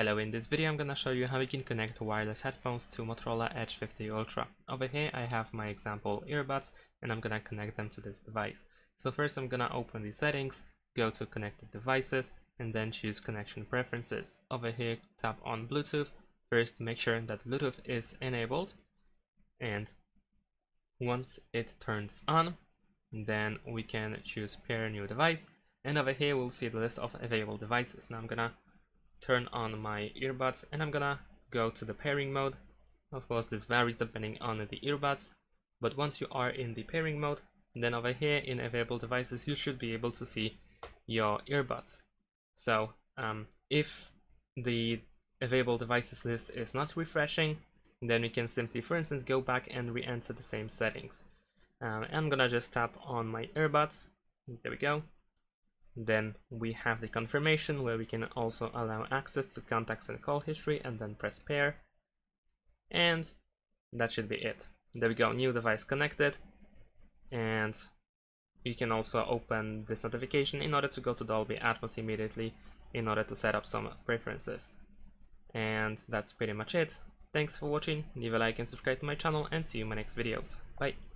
Hello, in this video I'm gonna show you how you can connect wireless headphones to Motorola Edge 50 Ultra. Over here I have my example earbuds and I'm gonna connect them to this device. So first I'm gonna open the settings, go to connected devices and then choose connection preferences. Over here tap on Bluetooth. First make sure that Bluetooth is enabled, and once it turns on then we can choose pair new device, and over here we'll see the list of available devices. Now I'm gonna turn on my earbuds and I'm gonna go to the pairing mode. Of course this varies depending on the earbuds, but once you are in the pairing mode, then over here in available devices you should be able to see your earbuds. So if the available devices list is not refreshing, then we can simply, for instance, go back and re-enter the same settings. I'm gonna just tap on my earbuds. There we go. Then we have the confirmation where we can also allow access to contacts and call history, and then press pair. And that should be it. There we go, new device connected. And you can also open this notification in order to go to Dolby Atmos immediately in order to set up some preferences. And that's pretty much it. Thanks for watching, leave a like and subscribe to my channel, and see you in my next videos. Bye!